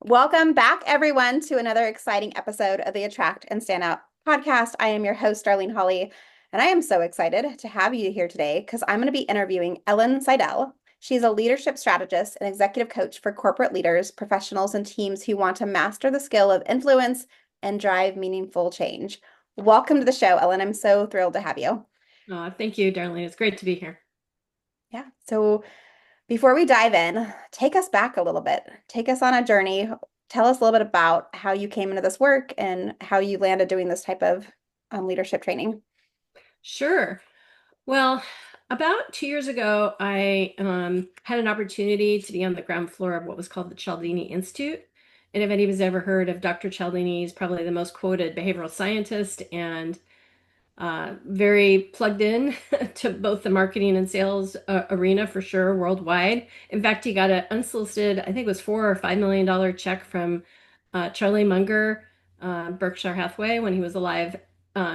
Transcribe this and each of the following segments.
Welcome back, everyone, to another exciting episode of the Attract and Stand Out podcast. I am your host, Darlene Hawley, and I am so excited to have you here today because I'm going to be interviewing Ellin Sidell. She's a leadership strategist and executive coach for corporate leaders, professionals, and teams who want to master the skill of influence and drive meaningful change. Welcome to the show, Ellin. I'm so thrilled to have you. Thank you, Darlene. It's great to be here. Yeah. So before we dive in, take us back a little bit. Take us on a journey. Tell us a little bit about how you came into this work and how you landed doing this type of leadership training. Sure. Well, about 2 years ago, I had an opportunity to be on the ground floor of what was called the Cialdini Institute. And if anybody's ever heard of Dr. Cialdini, he's probably the most quoted behavioral scientist and very plugged in to both the marketing and sales arena for sure, worldwide. In fact, he got an unsolicited, I think it was $4 or $5 million check from Charlie Munger, Berkshire Hathaway, when he was alive,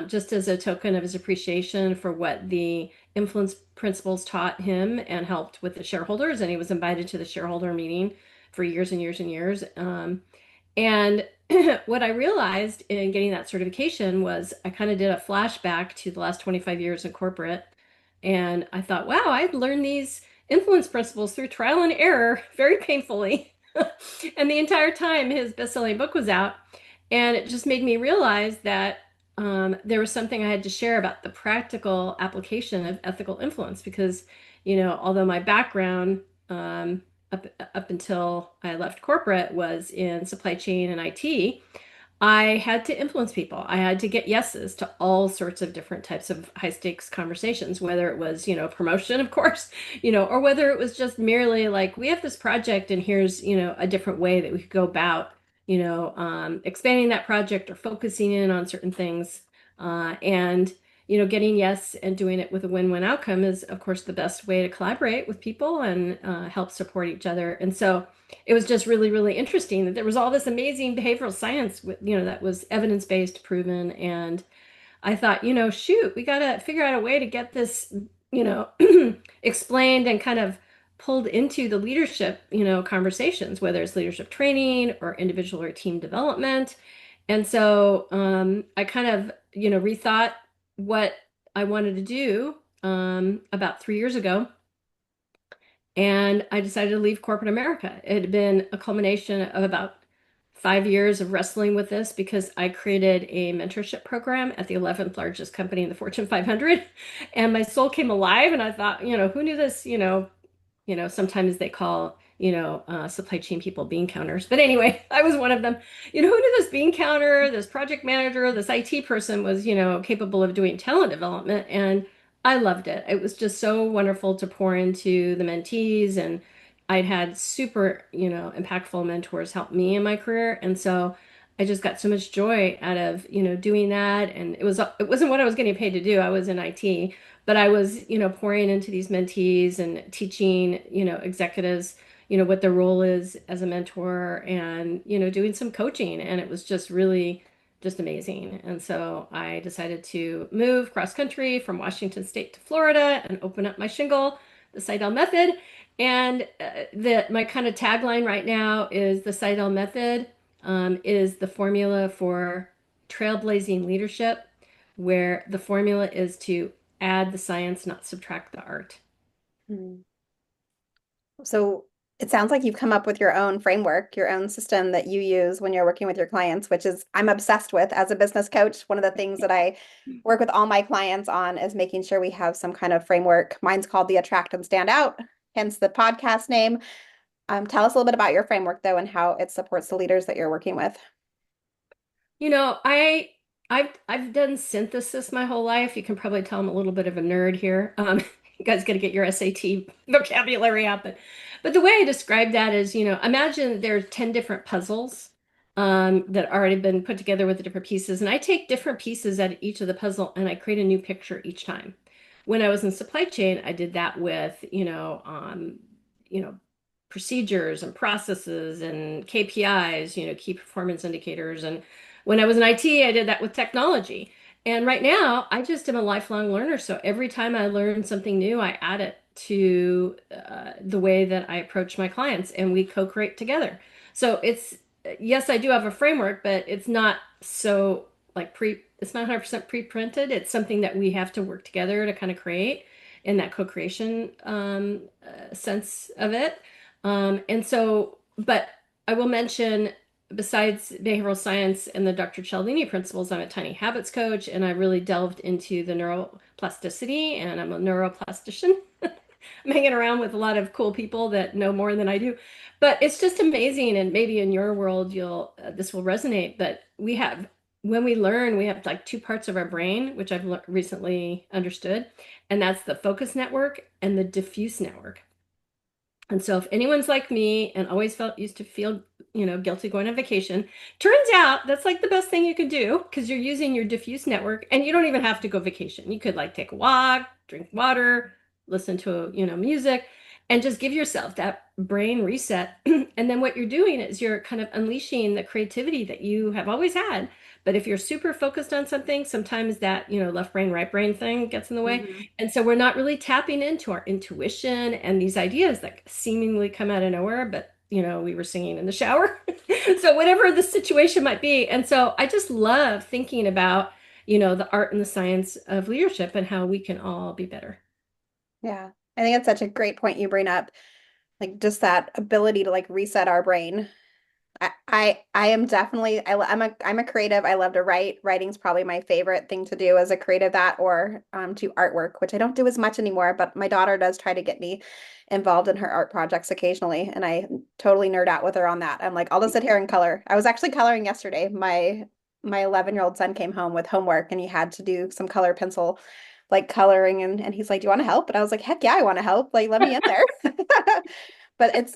just as a token of his appreciation for what the influence principles taught him and helped with the shareholders. And he was invited to the shareholder meeting for years and years and years. And what I realized in getting that certification was I kind of did a flashback to the last 25 years in corporate. And I thought, wow, I'd learned these influence principles through trial and error very painfully. And the entire time his best-selling book was out. And it just made me realize that there was something I had to share about the practical application of ethical influence because, although my background up until I left corporate was in supply chain and IT, I had to influence people. I had to get yeses to all sorts of different types of high stakes conversations, whether it was, promotion, of course, or whether it was just merely like, we have this project and here's, a different way that we could go about, expanding that project or focusing in on certain things. And getting yes and doing it with a win-win outcome is, of course, the best way to collaborate with people and help support each other. And so it was just really, really interesting that there was all this amazing behavioral science, that was evidence-based, proven. And I thought, shoot, we got to figure out a way to get this, explained and kind of pulled into the leadership, conversations, whether it's leadership training or individual or team development. And so I kind of, rethought what I wanted to do about 3 years ago. And I decided to leave corporate America. It had been a culmination of about 5 years of wrestling with this because I created a mentorship program at the 11th largest company in the Fortune 500. And my soul came alive. And I thought, who knew this, sometimes they call, supply chain people bean counters. But anyway, I was one of them. Who knew this bean counter, this project manager, this IT person was, capable of doing talent development. And I loved it. It was just so wonderful to pour into the mentees. And I'd had super, impactful mentors help me in my career. And so I just got so much joy out of, doing that. And it wasn't what I was getting paid to do. I was in IT, but I was, pouring into these mentees and teaching, executives, what their role is as a mentor and, doing some coaching. And it was just really just amazing. And so I decided to move cross country from Washington State to Florida and open up my shingle, the Sidell Method. And my kind of tagline right now is the Sidell Method is the formula for trailblazing leadership, where the formula is to add the science, not subtract the art. Hmm. So it sounds like you've come up with your own framework, your own system that you use when you're working with your clients, which is I'm obsessed with as a business coach. One of the things that I work with all my clients on is making sure we have some kind of framework. Mine's called the Attract and Stand Out, hence the podcast name. Tell us a little bit about your framework, though, and how it supports the leaders that you're working with. You know, I I've done synthesis my whole life. You can probably tell I'm a little bit of a nerd here. You guys got to get your SAT vocabulary out, but the way I describe that is, imagine there are 10 different puzzles that already been put together with the different pieces, and I take different pieces out of each of the puzzle and I create a new picture each time. When I was in supply chain, I did that with, you know, procedures and processes and KPIs, key performance indicators. And when I was in IT, I did that with technology. And right now, I just am a lifelong learner. So every time I learn something new, I add it to the way that I approach my clients and we co-create together. So yes, I do have a framework, but it's not so like it's not 100% pre-printed. It's something that we have to work together to kind of create in that co-creation sense of it. And so, but I will mention, besides behavioral science and the Dr. Cialdini principles, I'm a tiny habits coach, and I really delved into the neuroplasticity, and I'm a neuroplastician. I'm hanging around with a lot of cool people that know more than I do. But it's just amazing, and maybe in your world you'll this will resonate. But we have when we learn, we have like two parts of our brain, which I've recently understood, and that's the focus network and the diffuse network. And so if anyone's like me and always felt used to feel, guilty going on vacation, turns out that's like the best thing you could do because you're using your diffuse network and you don't even have to go vacation. You could like take a walk, drink water, listen to, music, and just give yourself that brain reset. And then what you're doing is you're kind of unleashing the creativity that you have always had. But if you're super focused on something, sometimes that, left brain, right brain thing gets in the way. Mhm. And so we're not really tapping into our intuition and these ideas that seemingly come out of nowhere, but we were singing in the shower. So whatever the situation might be. And so I just love thinking about, the art and the science of leadership and how we can all be better. Yeah. I think it's such a great point you bring up. Like just that ability to like reset our brain. I am definitely I'm a creative. I love to write. Writing's probably my favorite thing to do as a creative, that or do artwork, which I don't do as much anymore, but my daughter does try to get me involved in her art projects occasionally, and I totally nerd out with her on that. I'm like, I'll just sit here and color. I was actually coloring yesterday. My 11-year-old son came home with homework and he had to do some color pencil like coloring, and he's like, "Do you want to help?" And I was like, "Heck yeah, I want to help. Like, let me in there." But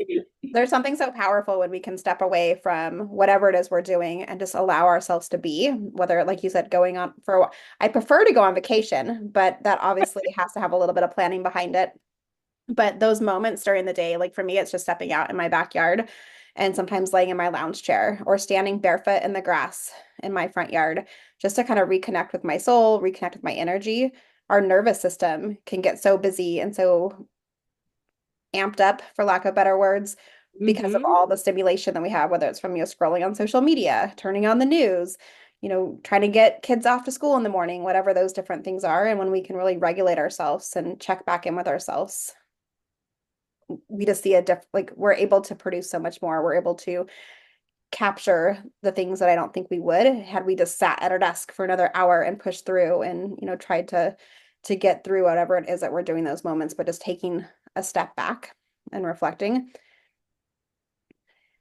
there's something so powerful when we can step away from whatever it is we're doing and just allow ourselves to be, whether, like you said, going on for a while. I prefer to go on vacation, but that obviously has to have a little bit of planning behind it. But those moments during the day, like for me, it's just stepping out in my backyard and sometimes laying in my lounge chair or standing barefoot in the grass in my front yard, just to kind of reconnect with my soul, reconnect with my energy. Our nervous system can get so busy and so amped up, for lack of better words, because of Hmm. all the stimulation that we have, whether it's from, scrolling on social media, turning on the news, trying to get kids off to school in the morning, whatever those different things are. And when we can really regulate ourselves and check back in with ourselves, we just see like we're able to produce so much more. We're able to capture the things that I don't think we would had we just sat at our desk for another hour and pushed through and, tried to get through whatever it is that we're doing those moments, but just taking a step back and reflecting.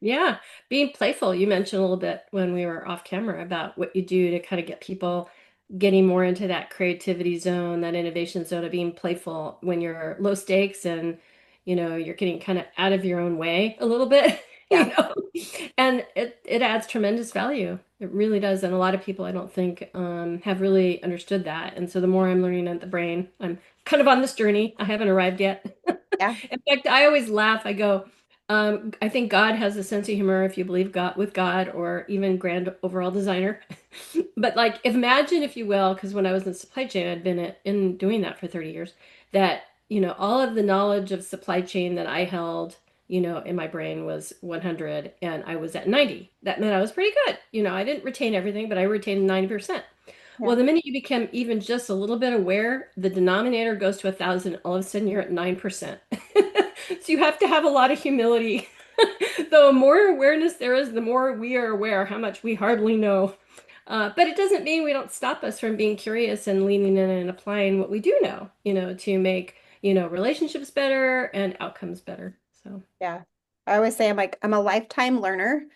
Yeah, being playful. You mentioned a little bit when we were off camera about what you do to kind of get people getting more into that creativity zone, that innovation zone of being playful when you're low stakes and you're getting kind of out of your own way a little bit, you Yeah. know. And it adds tremendous value. It really does. And a lot of people I don't think have really understood that. And so the more I'm learning at the brain, I'm kind of on this journey. I haven't arrived yet. Yeah. In fact, I always laugh. I go, I think God has a sense of humor if you believe God with God or even grand overall designer. But like, imagine if you will, because when I was in supply chain, I'd been in doing that for 30 years, that, all of the knowledge of supply chain that I held, in my brain was 100 and I was at 90. That meant I was pretty good. I didn't retain everything, but I retained 90%. Yeah. Well, the minute you become even just a little bit aware, the denominator goes to 1,000. All of a sudden, you're at 9%. So you have to have a lot of humility. The more awareness there is, the more we are aware how much we hardly know. But it doesn't mean we don't stop us from being curious and leaning in and applying what we do know, to make, relationships better and outcomes better. So, Yeah. I always say I'm a lifetime learner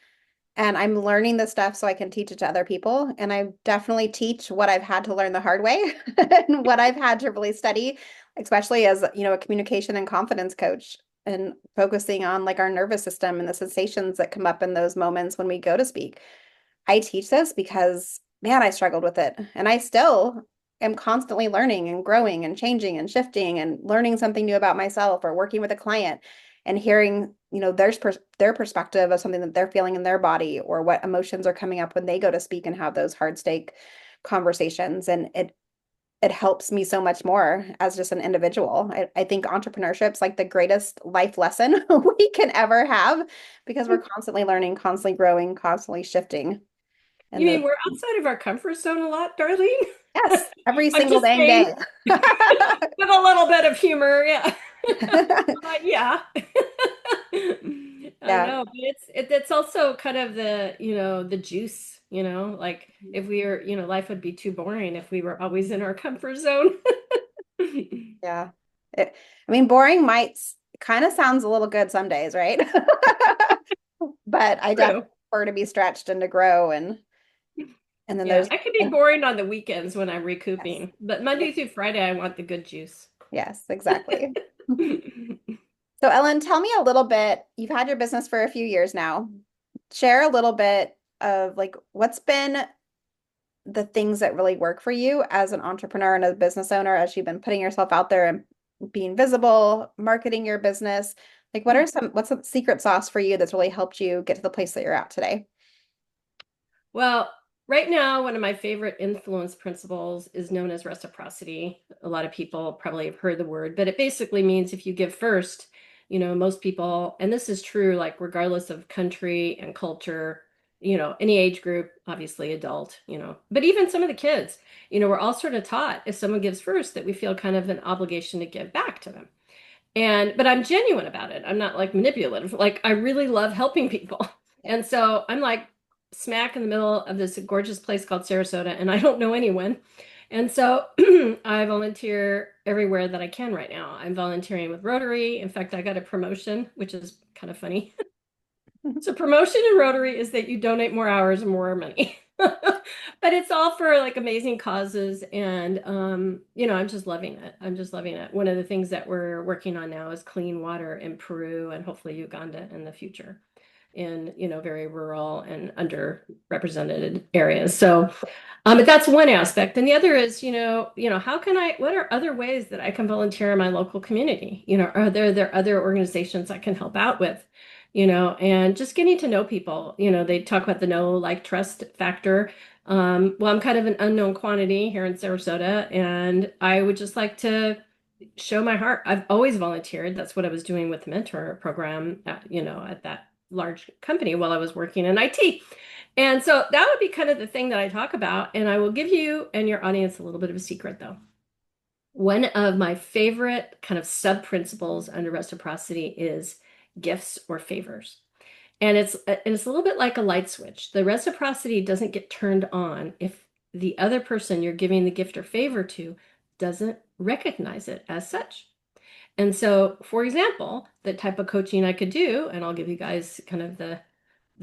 and I'm learning this stuff so I can teach it to other people. And I definitely teach what I've had to learn the hard way and what I've had to really study, especially as, a communication and confidence coach, and focusing on like our nervous system and the sensations that come up in those moments when we go to speak. I teach this because, man, I struggled with it. And I still am constantly learning and growing and changing and shifting and learning something new about myself or working with a client and hearing, their perspective of something that they're feeling in their body or what emotions are coming up when they go to speak and have those hard stake conversations. And it helps me so much more as just an individual. I think entrepreneurship's like the greatest life lesson we can ever have because we're constantly learning, constantly growing, constantly shifting. You And the mean we're outside of our comfort zone a lot, Darlene? yes, every I'm single just dang saying day. with a little bit of humor, yeah. Yeah. I Yeah. know, but it's also kind of the, the juice, like if we were, life would be too boring if we were always in our comfort zone. Yeah. I mean, boring might kind of sounds a little good some days, right? But I definitely True. prefer to be stretched and to grow and then Yeah, there's I can be boring on the weekends when I'm yes. recouping, but Monday through Friday, I want the good juice. Yes, exactly. So Ellen, tell me a little bit. You've had your business for a few years now. Share a little bit of like what's been the things that really work for you as an entrepreneur and a business owner as you've been putting yourself out there and being visible, marketing your business. Like what's the secret sauce for you that's really helped you get to the place that you're at today? Well, right now, one of my favorite influence principles is known as reciprocity. A lot of people probably have heard the word, but it basically means if you give first, most people, and this is true, like regardless of country and culture, any age group, obviously adult, but even some of the kids, we're all sort of taught if someone gives first that we feel kind of an obligation to give back to them. But I'm genuine about it. I'm not like manipulative. Like I really love helping people. Yeah. And so I'm like smack in the middle of this gorgeous place called Sarasota, and I don't know anyone. And so I volunteer everywhere that I can right now. I'm volunteering with Rotary. In fact, I got a promotion, which is kind of funny. So promotion in Rotary is that you donate more hours and more money. But it's all for like amazing causes and I'm just loving it. I'm just loving it. One of the things that we're working on now is clean water in Peru and hopefully Uganda in the future in, very rural and underrepresented areas. So but that's one aspect. And the other is, what are other ways that I can volunteer in my local community? Are there other organizations I can help out with? And just getting to know people. They talk about the know, like, trust factor. Well, I'm kind of an unknown quantity here in Sarasota, and I would just like to show my heart. I've always volunteered. That's what I was doing with the mentor program at that large company while I was working in IT. And so that would be kind of the thing that I talk about. And I will give you and your audience a little bit of a secret, though. One of my favorite kind of sub principles under reciprocity is gifts or favors. And it's a little bit like a light switch. The reciprocity doesn't get turned on if the other person you're giving the gift or favor to doesn't recognize it as such. And so, for example, the type of coaching I could do, and I'll give you guys kind of the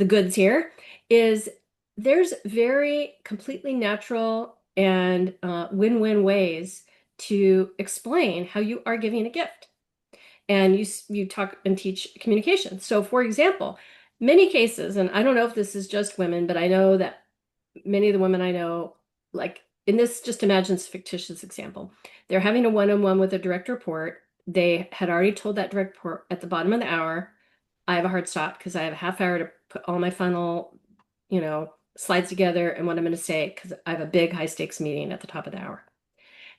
goods here, is there's very completely natural and win-win ways to explain how you are giving a gift. And you talk and teach communication. So, for example, many cases, and I don't know if this is just women, but I know that many of the women I know, like in this, just imagine this fictitious example. They're having a one-on-one with a direct report. They had already told that direct report at the bottom of the hour, I have a hard stop because I have a half hour to put all my final, slides together and what I'm going to say because I have a big high stakes meeting at the top of the hour.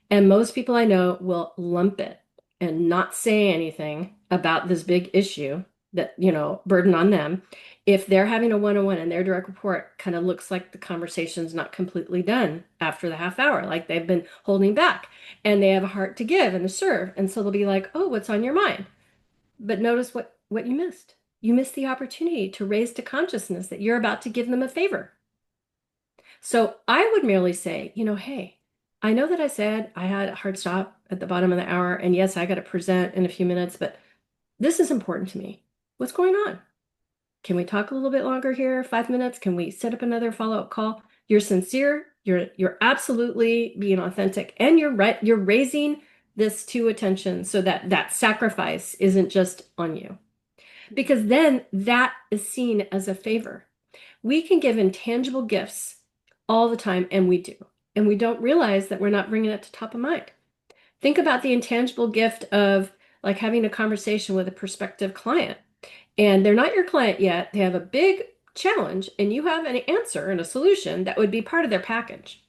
And most people I know will lump it and not say anything about this big issue that, burden on them. If they're having a one-on-one and their direct report kind of looks like the conversation's not completely done after the half hour, like they've been holding back and they have a heart to give and to serve. And so they'll be like, oh, what's on your mind? But notice what you missed. You missed the opportunity to raise to consciousness that you're about to give them a favor. So I would merely say, hey, I know that I said I had a hard stop at the bottom of the hour, and yes, I got to present in a few minutes, but this is important to me. What's going on? Can we talk a little bit longer here? 5 minutes? Can we set up another follow-up call? You're sincere. You're absolutely being authentic, and you're right. You're raising this to attention so that that sacrifice isn't just on you, because then that is seen as a favor. We can give intangible gifts all the time, and we do. And we don't realize that we're not bringing it to top of mind. Think about the intangible gift of like having a conversation with a prospective client, and they're not your client yet. They have a big challenge, and you have an answer and a solution that would be part of their package.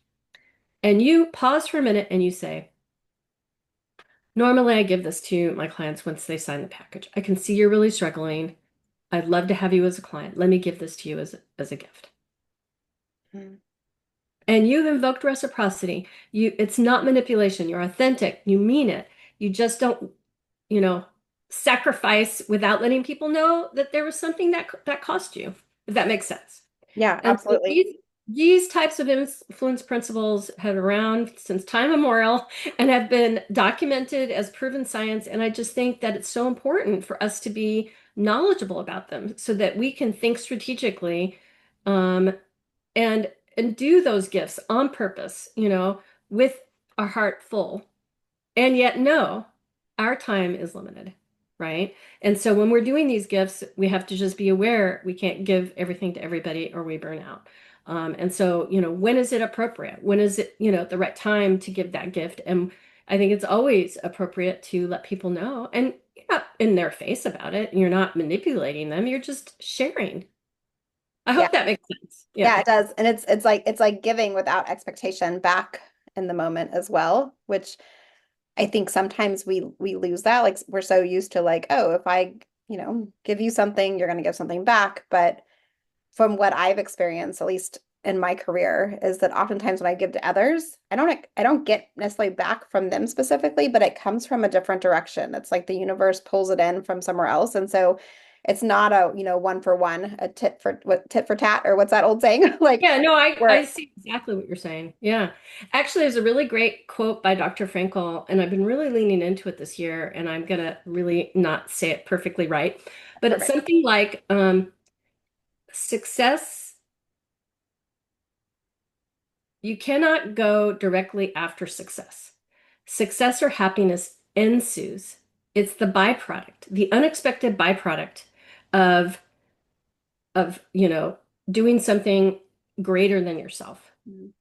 And you pause for a minute and you say, normally I give this to my clients once they sign the package. I can see you're really struggling. I'd love to have you as a client. Let me give this to you as a gift. Mm. And you've invoked reciprocity. It's not manipulation. You're authentic. You mean it. You just don't, you know, sacrifice without letting people know that there was something that cost you, if that makes sense. Yeah, And so absolutely. these types of influence principles have been around since time immemorial and have been documented as proven science. And I just think that it's so important for us to be knowledgeable about them so that we can think strategically, um, and do those gifts on purpose, with our heart full. And yet, no, our time is limited, right? And so when we're doing these gifts, we have to just be aware we can't give everything to everybody or we burn out. And so, when is it appropriate? When is it, the right time to give that gift? And I think it's always appropriate to let people know. And you're not in their face about it. You're not manipulating them. You're just sharing. I Yeah. hope that makes sense. Yeah, Yeah. it does. And it's like giving without expectation back in the moment as well, which I think sometimes we lose that. Like we're so used to like, oh, if I, give you something, you're going to give something back. But from what I've experienced, at least in my career, is that oftentimes when I give to others, I don't get necessarily back from them specifically, but it comes from a different direction. It's like the universe pulls it in from somewhere else. And so it's not a, one for one, a tit for tat, or what's that old saying? Like Yeah, no, I where see exactly what you're saying. Yeah. Actually, there's a really great quote by Dr. Frankel, and I've been really leaning into it this year, and I'm gonna really not say it perfectly right, but it's perfect. something like success, you cannot go directly after success. Success or happiness ensues. It's the byproduct, the unexpected byproduct of of doing something greater than yourself. Mhm.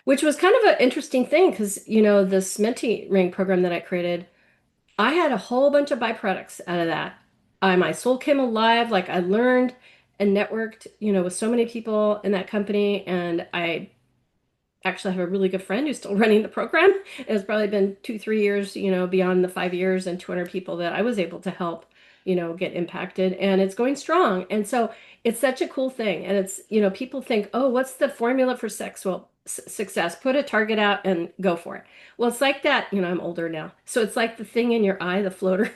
Which was kind of an interesting thing because, this Menti ring program that I created, I had a whole bunch of byproducts out of that. My soul came alive. Like I learned and networked, with so many people in that company. And I actually have a really good friend who's still running the program. It's probably been 2, 3 years, beyond the 5 years and 200 people that I was able to help, get impacted. And it's going strong. And so it's such a cool thing. And it's, people think, oh, what's the formula for sex? Well, success, put a target out and go for it. Well, it's like that, I'm older now. So it's like the thing in your eye, the floater.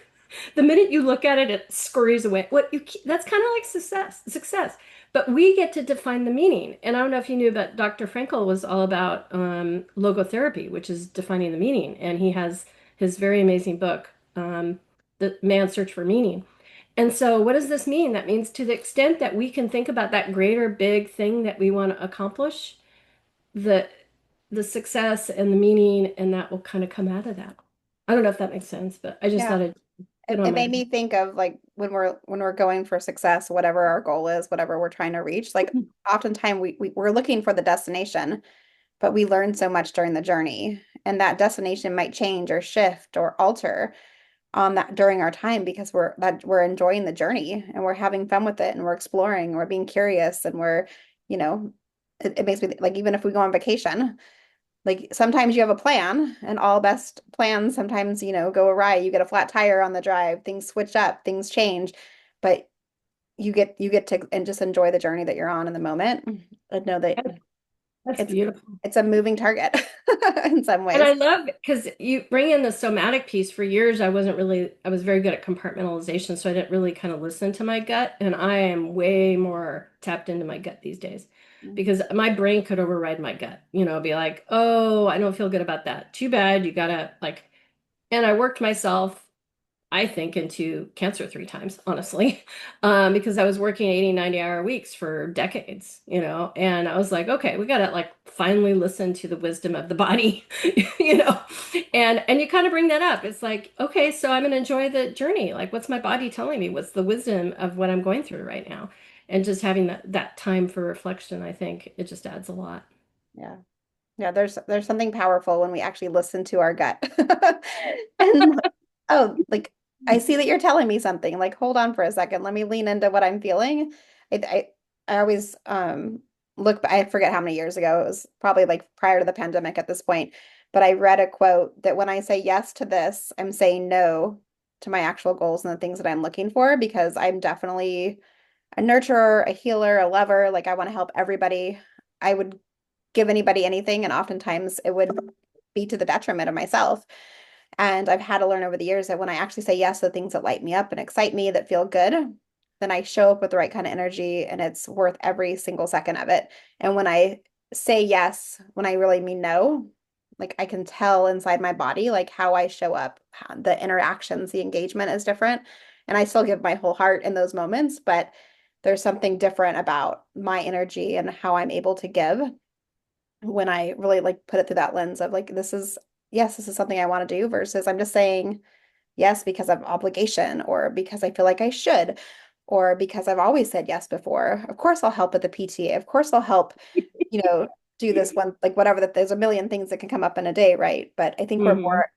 The minute you look at it, it scurries away. That's kind of like success. But we get to define the meaning. And I don't know if you knew, but Dr. Frankel was all about logotherapy, which is defining the meaning. And he has his very amazing book, The Man's Search for Meaning. And so, what does this mean? That means to the extent that we can think about that greater big thing that we want to accomplish, the the success and the meaning, and that will kind of come out of that. I don't know if that makes sense, but I just Yeah. thought I'd put It, on it my made me think of like when we're going for success, whatever our goal is, whatever we're trying to reach, like oftentimes we're looking for the destination, but we learn so much during the journey. And that destination might change or shift or alter on that during our time because we're enjoying the journey and we're having fun with it and we're exploring, and we're being curious, and we're, you know, it makes me like even if we go on vacation, like sometimes you have a plan and all best plans sometimes, go awry. You get a flat tire on the drive, things switch up, things change, but you get to and just enjoy the journey that you're on in the moment and know that That's it's beautiful. it's a moving target in some And I ways. love it because you bring in the somatic piece. For years, I was very good at compartmentalization, so I didn't really kind of listen to my gut. And I am way more tapped into my gut these days because my brain could override my gut, be like, oh, I don't feel good about that. Too bad. You gotta like, and I worked myself, I think, into cancer 3 times, honestly, because I was working 80, 90-hour weeks for decades, and I was like, okay, we gotta like finally listen to the wisdom of the body, you know, and you kind of bring that up. It's like, okay, so I'm gonna enjoy the journey. Like, what's my body telling me? What's the wisdom of what I'm going through right now? And just having that time for reflection, I think it just adds a lot. Yeah. Yeah, there's something powerful when we actually listen to our gut. And oh, like I see that you're telling me something. Like, hold on for a second. Let me lean into what I'm feeling. I I, I always I forget how many years ago, it was probably like prior to the pandemic at this point, but I read a quote that when I say yes to this, I'm saying no to my actual goals and the things that I'm looking for because I'm definitely a nurturer, a healer, a lover. Like I want to help everybody. I would give anybody anything, and oftentimes it would be to the detriment of myself. And I've had to learn over the years that when I actually say yes to things that light me up and excite me, that feel good, then I show up with the right kind of energy and it's worth every single second of it. And when I say yes, when I really mean no, like I can tell inside my body, like how I show up, how the interactions, the engagement is different. And I still give my whole heart in those moments, but there's something different about my energy and how I'm able to give when I really like put it through that lens of like, this is, yes, this is something I want to do versus I'm just saying yes because of obligation or because I feel like I should or because I've always said yes before. Of course, I'll help with the PTA. Of course, I'll help, you know, do this one, like whatever that there's a million things that can come up in a day, right? But I think we're Hmm. more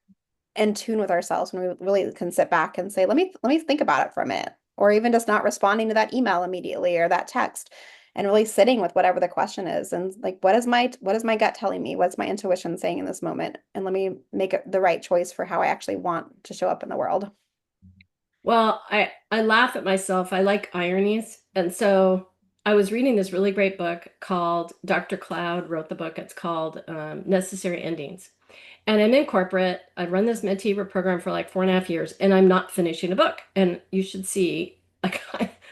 in tune with ourselves when we really can sit back and say, let me think about it for a minute, or even just not responding to that email immediately or that text and really sitting with whatever the question is and like what is my gut telling me? What's my intuition saying in this moment? And let me make it the right choice for how I actually want to show up in the world. Well, I laugh at myself. I like ironies. And so I was reading this really great book called Dr. Cloud wrote the book. It's called Necessary Endings. And I'm in corporate. I run this Mentiver program for like 4.5 years, and I'm not finishing a book. And you should see, like,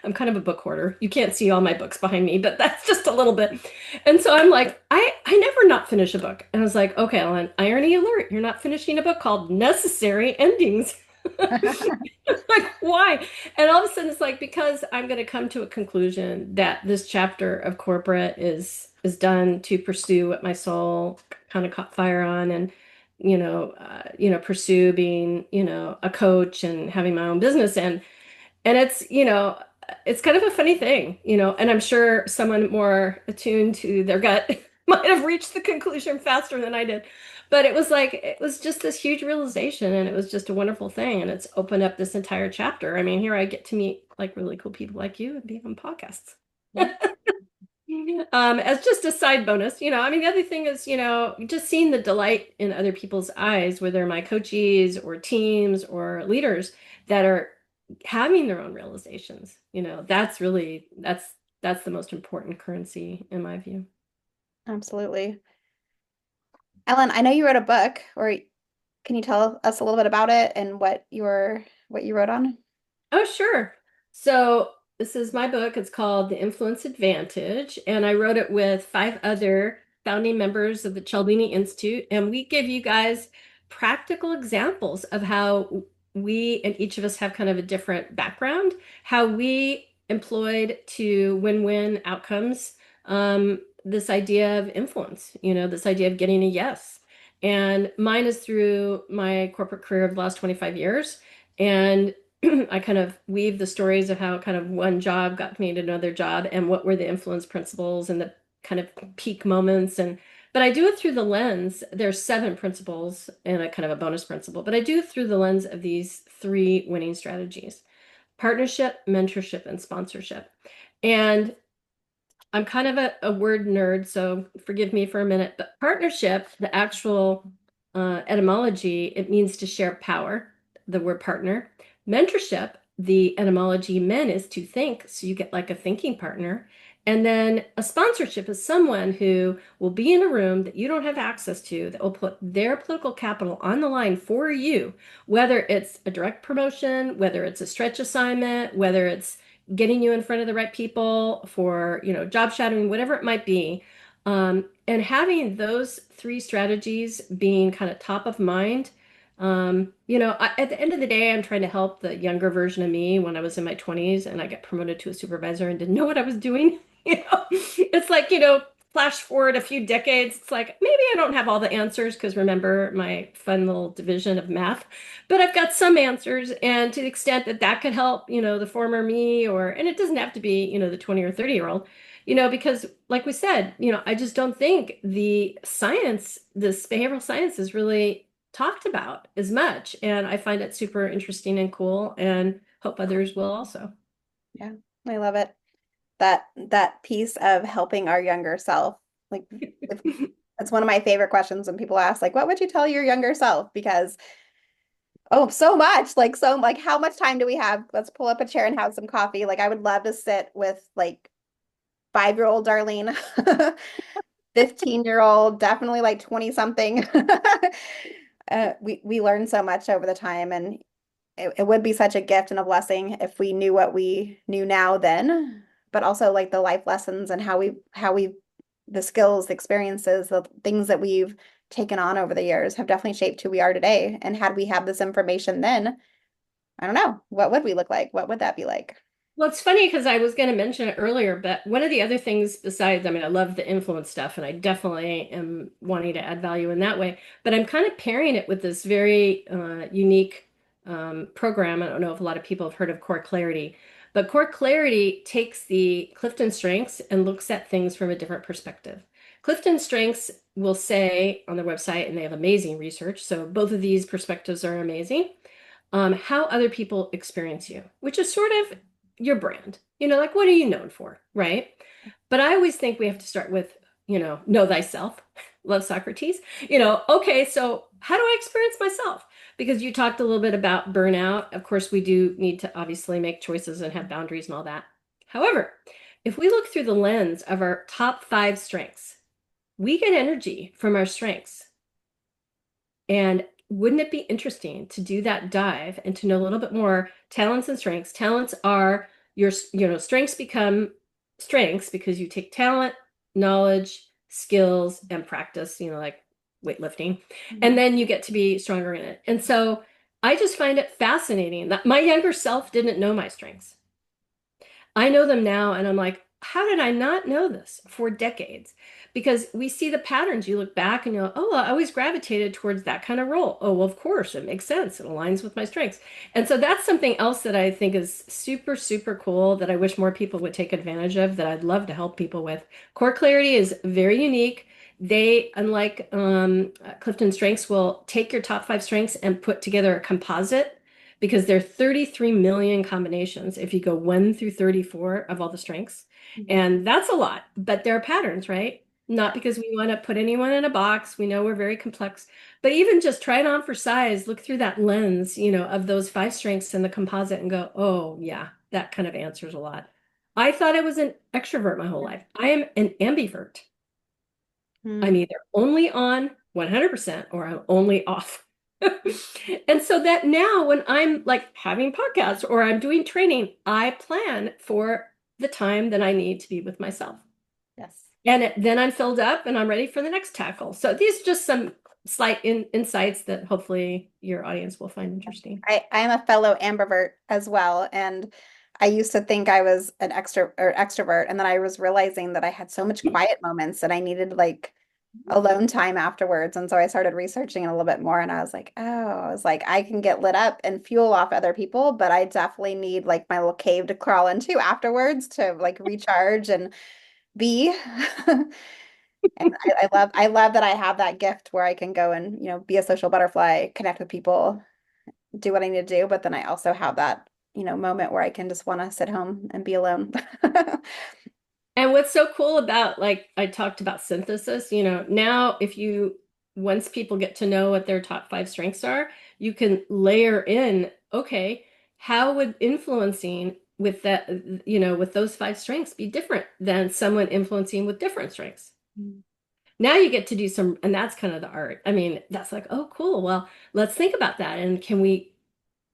I'm kind of a book hoarder. You can't see all my books behind me, but that's just a little bit. And so I'm like, I never not finish a book. And I was like, okay, Ellen, irony alert, you're not finishing a book called Necessary Endings. Like, why? And all of a sudden, it's like because I'm going to come to a conclusion that this chapter of corporate is done to pursue what my soul kind of caught fire on, and pursue being a coach and having my own business, and it's kind of a funny thing, and I'm sure someone more attuned to their gut might have reached the conclusion faster than I did. But it was like, it was just this huge realization, and it was just a wonderful thing. And it's opened up this entire chapter. I mean, here I get to meet like really cool people like you and be on podcasts. Yeah, As just a side bonus, I mean, the other thing is, just seeing the delight in other people's eyes, whether my coachees or teams or leaders that are having their own realizations, that's the most important currency in my view. absolutely. Ellen, I know you wrote a book, or can you tell us a little bit about it and what you wrote on? Oh, sure. So this is my book. It's called The Influence Advantage, and I wrote it with 5 other founding members of the Cialdini Institute, and we give you guys practical examples of how we and each of us have kind of a different background, how we employed to win-win outcomes, this idea of influence, this idea of getting a yes. And mine is through my corporate career of the last 25 years. And I kind of weave the stories of how kind of one job got me to another job and what were the influence principles and the kind of peak moments. But I do it through the lens. There's 7 principles and a kind of a bonus principle, but I do it through the lens of these 3 winning strategies: partnership, mentorship, and sponsorship. And I'm kind of a word nerd, so forgive me for a minute. But partnership, the actual etymology, it means to share power, the word partner. Mentorship, the etymology men is to think, so you get like a thinking partner. And then a sponsorship is someone who will be in a room that you don't have access to, that will put their political capital on the line for you, whether it's a direct promotion, whether it's a stretch assignment, whether it's getting you in front of the right people for, job shadowing, whatever it might be. And having those 3 strategies being kind of top of mind. At the end of the day, I'm trying to help the younger version of me when I was in my 20s and I got promoted to a supervisor and didn't know what I was doing. It's like, flash forward a few decades, it's like maybe I don't have all the answers because remember my fun little division of math, but I've got some answers. And to the extent that that could help, the former me, and it doesn't have to be, the 20 or 30-year-old, because like we said, I just don't think the science, this behavioral science is really talked about as much. And I find it super interesting and cool and hope others will also. Yeah, I love it. that piece of helping our younger self. Like if it's one of my favorite questions when people ask, like, what would you tell your younger self? Because oh, so much. Like how much time do we have? Let's pull up a chair and have some coffee. Like I would love to sit with like 5-year-old Darlene, 15-year-old, definitely like 20 something. We learn so much over the time, and it would be such a gift and a blessing if we knew what we knew now then, but also like the life lessons and how we the skills, the experiences, the things that we've taken on over the years have definitely shaped who we are today. And had we had this information then, I don't know, what would we look like? What would that be like? Well, it's funny because I was going to mention it earlier, but one of the other things besides, I mean, I love the influence stuff and I definitely am wanting to add value in that way, but I'm kind of pairing it with this very unique program. I don't know if a lot of people have heard of Core Clarity, but Core Clarity takes the Clifton strengths and looks at things from a different perspective. Clifton strengths will say on their website, and they have amazing research, so both of these perspectives are amazing, how other people experience you, which is sort of your brand. Like what are you known for, right? But I always think we have to start with, know thyself. Love Socrates. Okay, so how do I experience myself? Because you talked a little bit about burnout. Of course, we do need to obviously make choices and have boundaries and all that. However, if we look through the lens of our top 5 strengths, we get energy from our strengths. And wouldn't it be interesting to do that dive and to know a little bit more talents and strengths? Talents are strengths become strengths because you take talent, knowledge, skills, and practice, like weightlifting, and Mhm. then you get to be stronger in it. And so I just find it fascinating that my younger self didn't know my strengths. I know them now, and I'm like, how did I not know this for decades? Because we see the patterns. You look back and you're like, oh, I always gravitated towards that kind of role. Oh, well, of course, it makes sense. It aligns with my strengths. And so that's something else that I think is super, super cool that I wish more people would take advantage of, that I'd love to help people with. Core Clarity is very unique. They, unlike Clifton Strengths, will take your top 5 strengths and put together a composite because there are 33 million combinations if you go 1 through 34 of all the strengths. Mhm. And that's a lot, but there are patterns, right? Not because we want to put anyone in a box. We know we're very complex, but even just try it on for size, look through that lens, of those 5 strengths in the composite and go, oh, yeah, that kind of answers a lot. I thought I was an extrovert my whole life. I am an ambivert. I'm Mm. either only on 100% or I'm only off. And so that now when I'm like having podcasts or I'm doing training, I plan for the time that I need to be with myself. Yes. And then I'm filled up and I'm ready for the next tackle. So these are just some slight insights that hopefully your audience will find interesting. I am a fellow ambivert as well, and I used to think I was an extrovert, and then I was realizing that I had so much quiet moments that I needed like alone time afterwards, and so I started researching it a little bit more, and I was like, I can get lit up and fuel off other people, but I definitely need like my little cave to crawl into afterwards to like recharge and be. And I love that I have that gift where I can go and, be a social butterfly, connect with people, do what I need to do, but then I also have that, moment where I can just want to sit home and be alone. And what's so cool about, like I talked about synthesis, now if you, once people get to know what their top 5 strengths are, you can layer in, okay, how would influencing with that, with those 5 strengths be different than someone influencing with different strengths? Mm. Now you get to do some, and that's kind of the art. I mean, that's like, oh, cool. Well, let's think about that. And can we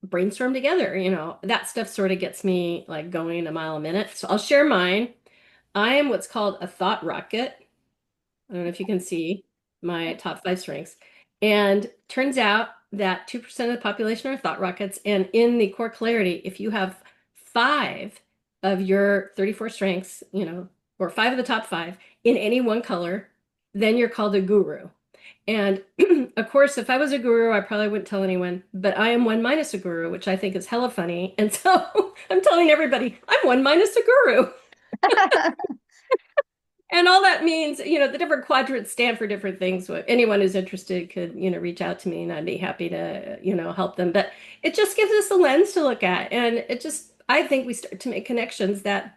brainstorm together? That stuff sort of gets me like going a mile a minute. So I'll share mine. I am what's called a thought rocket. I don't know if you can see my top 5 strengths. And turns out that 2% of the population are thought rockets. And in the core clarity, if you have 5 of your 34 strengths, or 5 of the top 5 in any one color, then you're called a guru. And of course, if I was a guru, I probably wouldn't tell anyone, but I am 1 minus a guru, which I think is hella funny. And so I'm telling everybody, I'm 1 minus a guru. And all that means, the different quadrants stand for different things. Anyone who's interested could, reach out to me and I'd be happy to, help them. But it just gives us a lens to look at. And I think we start to make connections that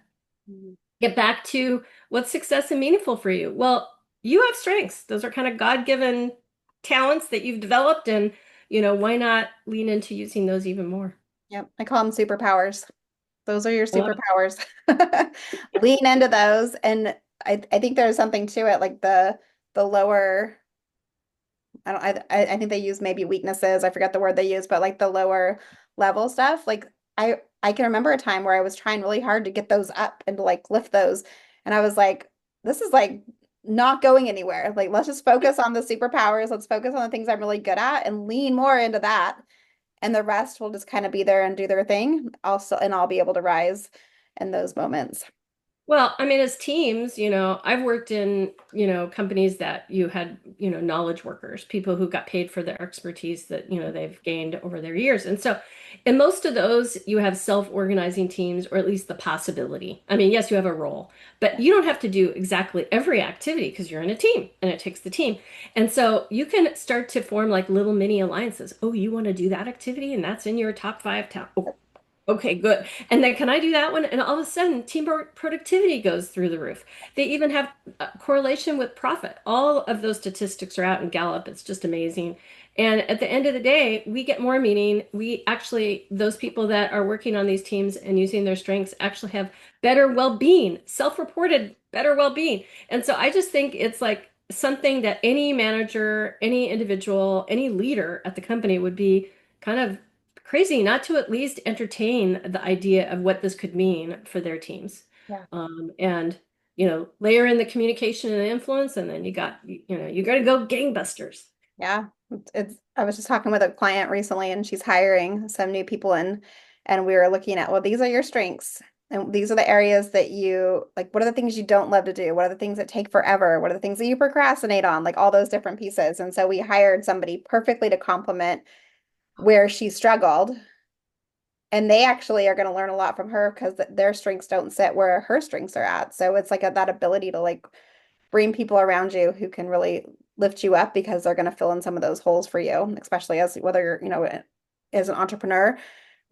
get back to what's success and meaningful for you. Well, you have strengths. Those are kind of God-given talents that you've developed, and why not lean into using those even more? Yep. I call them superpowers. Those are your I love it. superpowers. Lean into those. And I think there's something to it, like the lower, I don't I think they use maybe weaknesses. I forget the word they use, but like the lower level stuff. Like I can remember a time where I was trying really hard to get those up and to like lift those. And I was like, this is like not going anywhere. Like let's just focus on the superpowers. Let's focus on the things I'm really good at and lean more into that. And the rest will just kind of be there and do their thing. Also, and I'll be able to rise in those moments. Well, I mean, as teams, I've worked in, companies that you had, knowledge workers, people who got paid for their expertise that, they've gained over their years. And so in most of those, you have self-organizing teams, or at least the possibility. I mean, yes, you have a role, but you don't have to do exactly every activity because you're in a team and it takes the team. And so you can start to form like little mini alliances. Oh, you want to do that activity and that's in your top five town. Okay, good. And then can I do that one? And all of a sudden, productivity goes through the roof. They even have a correlation with profit. All of those statistics are out in Gallup. It's just amazing. And at the end of the day, we get more meaning. We actually, those people that are working on these teams and using their strengths actually have better well-being, self-reported better well-being. And so I just think it's like something that any manager, any individual, any leader at the company would be kind of crazy not to at least entertain the idea of what this could mean for their teams. Yeah. And layer in the communication and influence, and then you got to go gangbusters. Yeah. I was just talking with a client recently and she's hiring some new people in and we were looking at, well, these are your strengths. And these are the areas that you like, what are the things you don't love to do? What are the things that take forever? What are the things that you procrastinate on? Like all those different pieces. And so we hired somebody perfectly to complement where she struggled. And they actually are going to learn a lot from her because their strengths don't sit where her strengths are at. So it's like that ability to like bring people around you who can really lift you up because they're going to fill in some of those holes for you, especially as whether you're, as an entrepreneur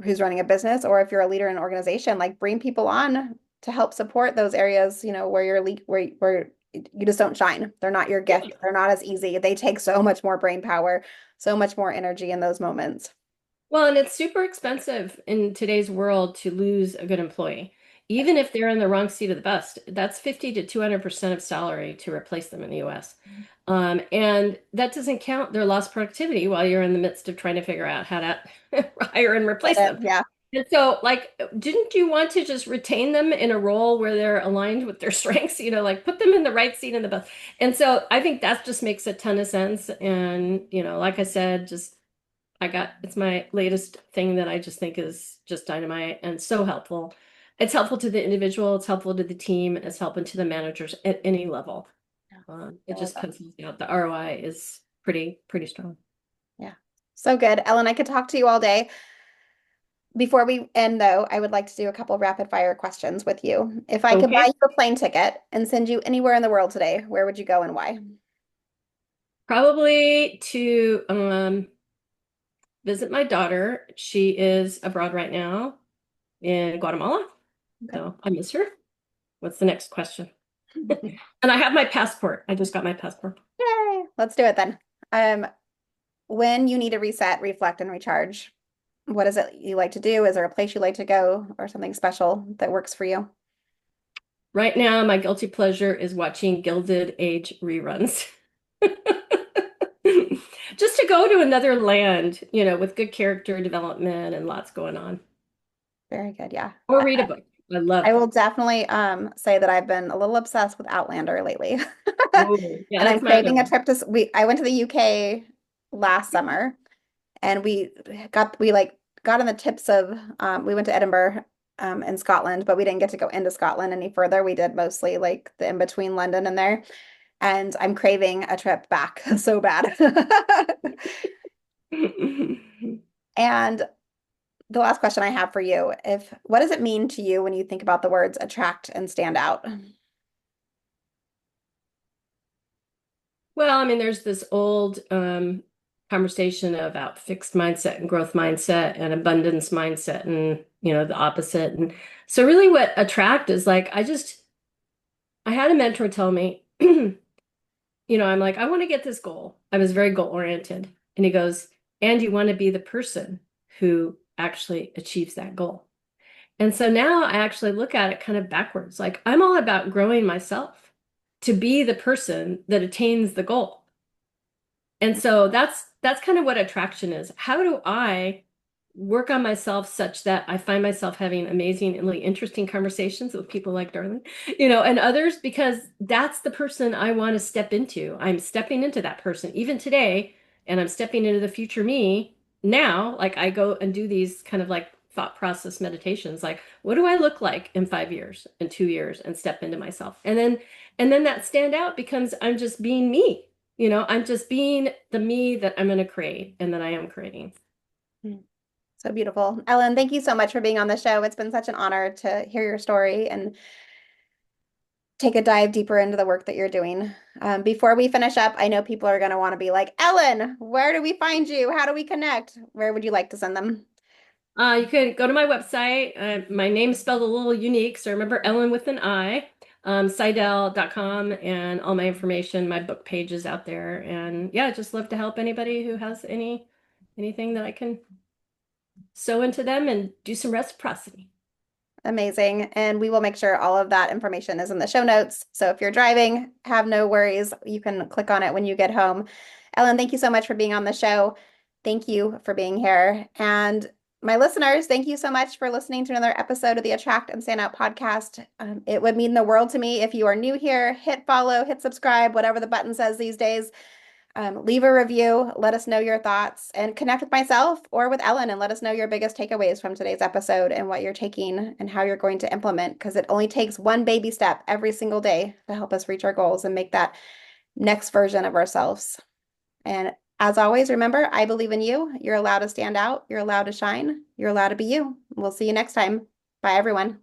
who's running a business or if you're a leader in an organization, like bring people on to help support those areas, where you're where you just don't shine. They're not your Yeah. gift. They're not as easy. They take so much more brain power, so much more energy in those moments. Well, and it's super expensive in today's world to lose a good employee. Even if they're in the wrong seat of the bus, that's 50 to 200% of salary to replace them in the US. And that doesn't count their lost productivity while you're in the midst of trying to figure out how to hire and replace them. Yeah. And so, like, didn't you want to just retain them in a role where they're aligned with their strengths? Like put them in the right seat in the bus. And so I think that just makes a ton of sense. And, like I said, it's my latest thing that I just think is just dynamite and so helpful. It's helpful to the individual, it's helpful to the team, it's helping to the managers at any level. I It love just that. comes out. The ROI is pretty strong. Yeah. So good. Ellen, I could talk to you all day. Before we end, though, I would like to do a couple rapid fire questions with you. If I could buy Okay. you a plane ticket and send you anywhere in the world today, where would you go and why? Probably to visit my daughter. She is abroad right now in Guatemala. Okay. So I miss her. What's the next question? And I have my passport. I just got my passport. Yay. Let's do it then. Um, when you need to reset, reflect, and recharge, what is it you like to do? Is there a place you like to go or something special that works for you? Right now, my guilty pleasure is watching Gilded Age reruns. Just to go to another land, with good character development and lots going on. Very good. Yeah. Or read a book. I love I will books. definitely say that I've been a little obsessed with Outlander lately. Oh, yeah, And I'm that's my other craving a one. trip to I went to the UK last summer and we like got on the tips of we went to Edinburgh in Scotland, but we didn't get to go into Scotland any further. We did mostly like the in between London and there. And I'm craving a trip back so bad. And the last question I have for you, if what does it mean to you when you think about the words attract and stand out? Well, I mean, there's this old conversation about fixed mindset and growth mindset and abundance mindset and, the opposite. And so really what attract is like, I just I had a mentor tell me, I'm like, I want to get this goal. I was very goal oriented. And he goes, and you want to be the person who actually achieves that goal. And so now I actually look at it kind of backwards. Like I'm all about growing myself to be the person that attains the goal. And so that's kind of what attraction is. How do I work on myself such that I find myself having amazingly interesting conversations with people like Darlene, and others, because that's the person I want to step into. I'm stepping into that person even today, and I'm stepping into the future me now. Like I go and do these kind of like thought process meditations, like what do I look like in 5 years, in 2 years, and step into myself. And then that standout becomes I'm just being me. I'm just being the me that I'm going to create and that I am creating. Mm. So beautiful. Ellin, thank you so much for being on the show. It's been such an honor to hear your story and take a dive deeper into the work that you're doing. Before we finish up, I know people are going to want to be like, Ellin, where do we find you? How do we connect? Where would you like to send them? You can go to my website. My name is spelled a little unique, so remember Ellen with an I, Sidell.com, and all my information, my book page is out there. And yeah, just love to help anybody who has anything that I can sew into them and do some reciprocity. Amazing. And we will make sure all of that information is in the show notes. So if you're driving, have no worries. You can click on it when you get home. Ellin, thank you so much for being on the show. Thank you for being here. And my listeners, thank you so much for listening to another episode of the Attract and Stand Out podcast. It would mean the world to me if you are new here. Hit follow, hit subscribe, whatever the button says these days. Leave a review, let us know your thoughts, and connect with myself or with Ellin and let us know your biggest takeaways from today's episode and what you're taking and how you're going to implement, because it only takes one baby step every single day to help us reach our goals and make that next version of ourselves. And as always, remember, I believe in you. You're allowed to stand out. You're allowed to shine. You're allowed to be you. We'll see you next time. Bye, everyone.